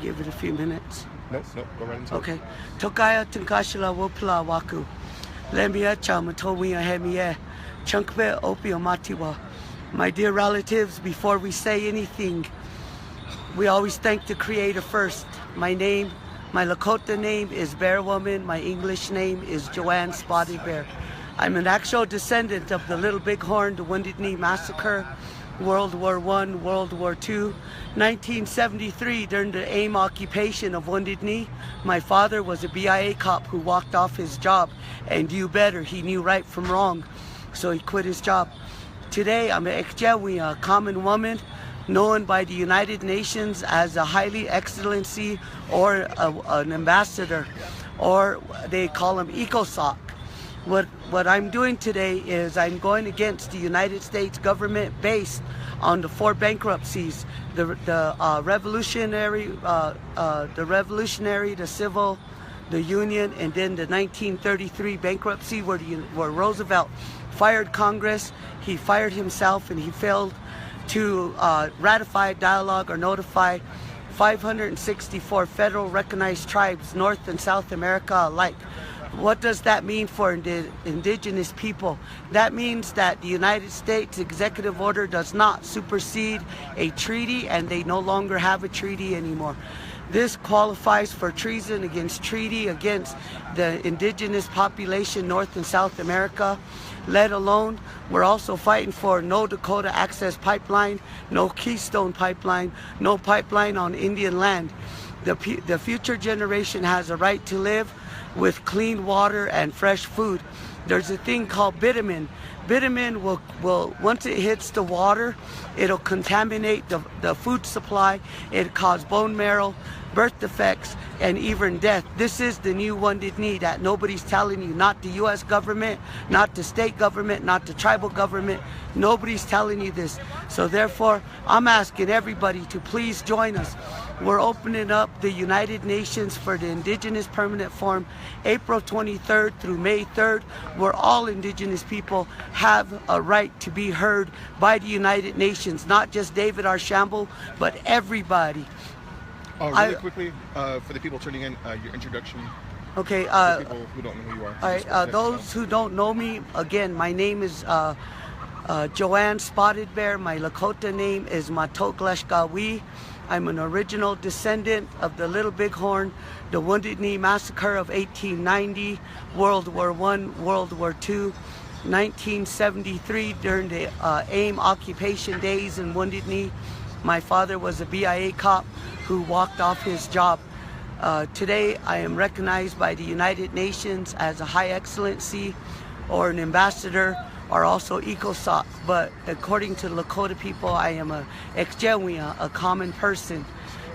Give it a few minutes. Nope, go right into it. Okay. Tokaya Tunkashila Wopla Waku. Lembia Chamatowiya Hemie. Chunkbe Opio Matiwa. My dear relatives, before we say anything, we always thank the Creator first. My Lakota name is Bear Woman. My English name is Joanne Spotted Bear. I'm an actual descendant of the Little Bighorn, the Wounded Knee Massacre, World War I, World War II. 1973, during the AIM occupation of Wounded Knee, my father was a BIA cop who walked off his job and knew better. He knew right from wrong, so he quit his job. Today, I'm an Ekjewi, a common woman, known by the United Nations as a highly excellency or an ambassador, or they call him ECOSOC. What I'm doing today is I'm going against the United States government based on the 4 bankruptcies: the revolutionary, the civil, the union, and then the 1933 bankruptcy where Roosevelt fired Congress. He fired himself, and he failed to ratify, dialogue, or notify 564 federal recognized tribes, North and South America alike. What does that mean for indigenous people? That means that the United States executive order does not supersede a treaty, and they no longer have a treaty anymore. This qualifies for treason against treaty against the indigenous population, North and South America. Let alone, we're also fighting for no Dakota Access Pipeline, no Keystone Pipeline, no pipeline on Indian land. The future generation has a right to live with clean water and fresh food. There's a thing called bitumen. Bitumen will once it hits the water, it'll contaminate the food supply. It cause bone marrow, birth defects, and even death. This is the new Wounded Knee that nobody's telling you, not the U.S. government, not the state government, not the tribal government. Nobody's telling you this. So therefore, I'm asking everybody to please join us. We're opening up the United Nations for the Indigenous Permanent Forum April 23rd through May 3rd, where all indigenous people have a right to be heard by the United Nations, not just David Archambault, but everybody. Really quickly, for the people tuning in, your introduction. Okay. For people who don't know who you are. All right. Those who don't know me, again, my name is Joanne Spotted Bear. My Lakota name is Matogleshkawi. I'm an original descendant of the Little Bighorn, the Wounded Knee Massacre of 1890, World War I, World War II, 1973 during the AIM occupation days in Wounded Knee. My father was a BIA cop who walked off his job. Today, I am recognized by the United Nations as a high excellency or an ambassador, or also ECOSOC. But according to the Lakota people, I am a Ekjewi, a common person,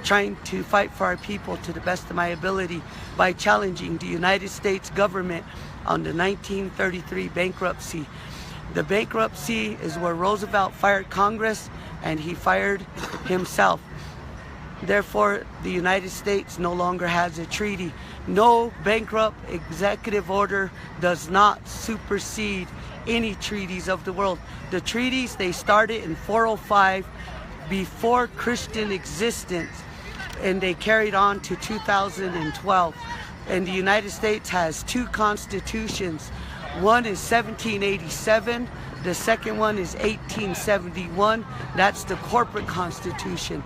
trying to fight for our people to the best of my ability by challenging the United States government on the 1933 bankruptcy. The bankruptcy is where Roosevelt fired Congress and he fired himself. Therefore, the United States no longer has a treaty. No bankrupt executive order does not supersede any treaties of the world. The treaties, they started in 405 before Christian existence, and they carried on to 2012. And the United States has 2 constitutions. One is 1787, the second one is 1871. That's the corporate constitution.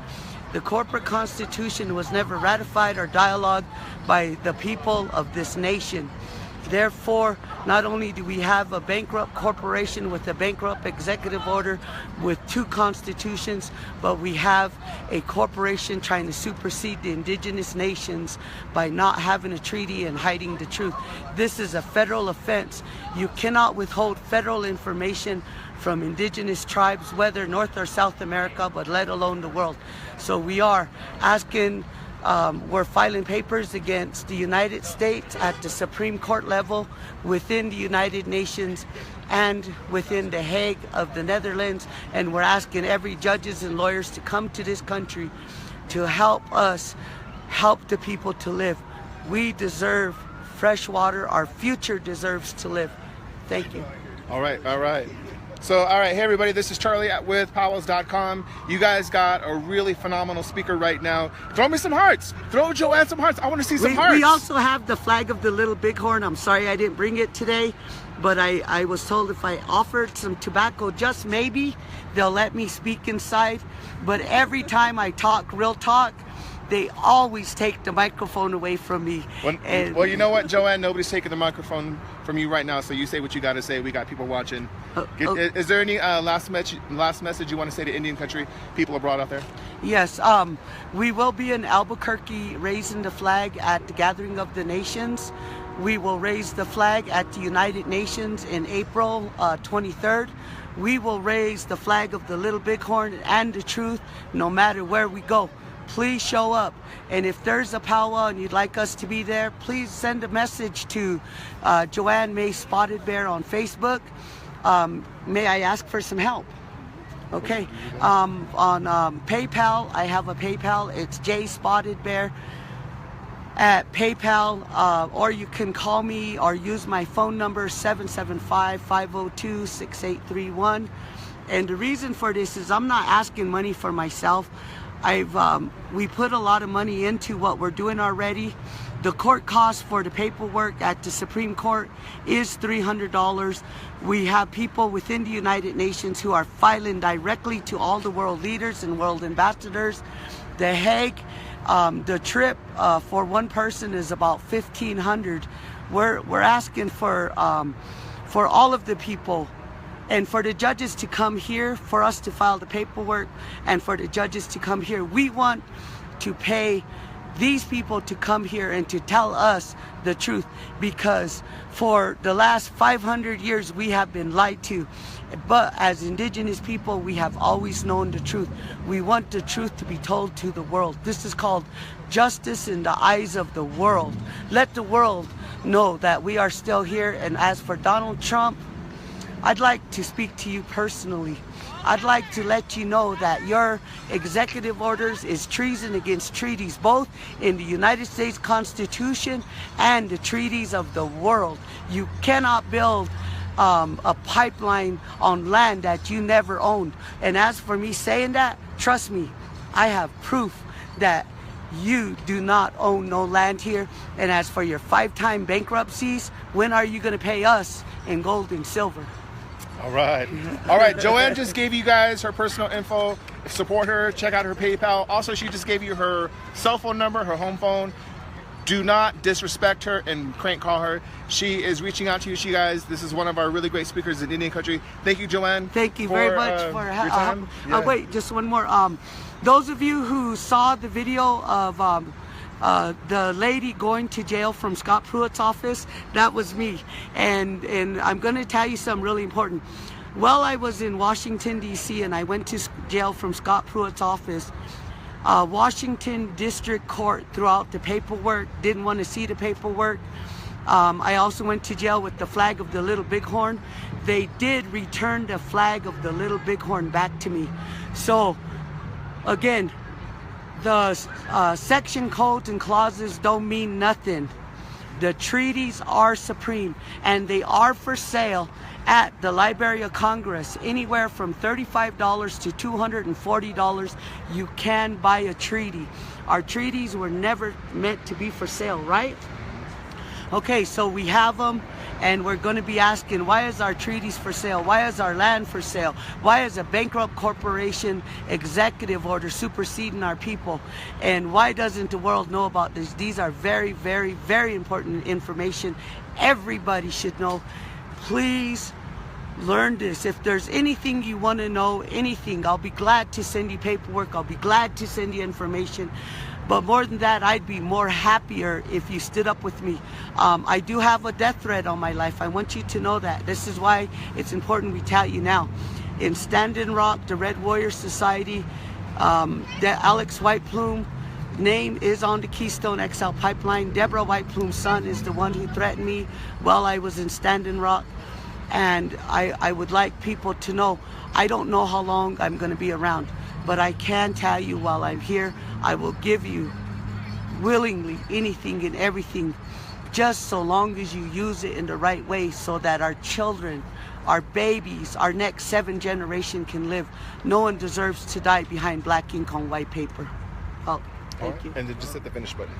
The corporate constitution was never ratified or dialogued by the people of this nation. Therefore, not only do we have a bankrupt corporation with a bankrupt executive order with 2 constitutions, but we have a corporation trying to supersede the indigenous nations by not having a treaty and hiding the truth. This is a federal offense. You cannot withhold federal information from indigenous tribes, whether North or South America, but let alone the world. So we are asking, we're filing papers against the United States at the Supreme Court level, within the United Nations, and within the Hague of the Netherlands. And we're asking every judges and lawyers to come to this country to help us help the people to live. We deserve fresh water. Our future deserves to live. Thank you. All right. So, all right, hey everybody, this is Charlie with PowWows.com. You guys got a really phenomenal speaker right now. Throw me some hearts. Throw Joanne some hearts. I want to see some hearts. We also have the flag of the Little Bighorn. I'm sorry I didn't bring it today, but I was told if I offered some tobacco, just maybe, they'll let me speak inside. But every time I talk real talk, they always take the microphone away from me. Well, you know what, Joanne? Nobody's taking the microphone from you right now, so you say what you got to say. We got people watching. Is there any last message you want to say to Indian country, people abroad out there? Yes, we will be in Albuquerque raising the flag at the Gathering of the Nations. We will raise the flag at the United Nations in April 23rd. We will raise the flag of the Little Bighorn and the truth no matter where we go. Please show up, and if there's a powwow and you'd like us to be there, please send a message to Joanne May Spotted Bear on Facebook. May I ask for some help? Okay. On PayPal, I have a PayPal. It's jspotted_bear at PayPal, or you can call me or use my phone number 775-502-6831. And the reason for this is I'm not asking money for myself. We put a lot of money into what we're doing already. The court cost for the paperwork at the Supreme Court is $300. We have people within the United Nations who are filing directly to all the world leaders and world ambassadors. The Hague, the trip for one person is about $1,500. We're asking for all of the people, and for the judges to come here, for us to file the paperwork, and for the judges to come here. We want to pay these people to come here and to tell us the truth, because for the last 500 years we have been lied to. But as indigenous people, we have always known the truth. We want the truth to be told to the world. This is called justice in the eyes of the world. Let the world know that we are still here. And as for Donald Trump, I'd like to speak to you personally. I'd like to let you know that your executive orders is treason against treaties, both in the United States Constitution and the treaties of the world. You cannot build a pipeline on land that you never owned. And as for me saying that, trust me, I have proof that you do not own no land here. And as for your 5-time bankruptcies, when are you going to pay us in gold and silver? All right. All right. Joanne just gave you guys her personal info. Support her. Check out her PayPal. Also, she just gave you her cell phone number, her home phone. Do not disrespect her and crank call her. She is reaching out to you, guys. This is one of our really great speakers in Indian country. Thank you, Joanne. Thank you very much for your time. Wait, just one more. Those of you who saw the video of the lady going to jail from Scott Pruitt's office, that was me. And I'm going to tell you something really important. While I was in Washington, D.C., and I went to jail from Scott Pruitt's office, Washington District Court threw out the paperwork, didn't want to see the paperwork. I also went to jail with the flag of the Little Bighorn. They did return the flag of the Little Bighorn back to me. So, again, the section codes and clauses don't mean nothing. The treaties are supreme, and they are for sale at the Library of Congress. Anywhere from $35 to $240, you can buy a treaty. Our treaties were never meant to be for sale, right? Okay, so we have them, and we're going to be asking, why is our treaties for sale? Why is our land for sale? Why is a bankrupt corporation executive order superseding our people? And why doesn't the world know about this? These are very, very, very important information. Everybody should know. Please learn this. If there's anything you want to know, anything, I'll be glad to send you paperwork. I'll be glad to send you information. But more than that, I'd be more happier if you stood up with me. I do have a death threat on my life. I want you to know that. This is why it's important we tell you now. In Standing Rock, the Red Warrior Society, the Alex White Plume name is on the Keystone XL pipeline. Deborah White Plume's son is the one who threatened me while I was in Standing Rock. And I would like people to know, I don't know how long I'm going to be around. But I can tell you while I'm here, I will give you willingly anything and everything, just so long as you use it in the right way, so that our children our babies, our next 7 generation can live. No one deserves to die behind black ink on white paper. Oh, thank you. And then just hit the finish button.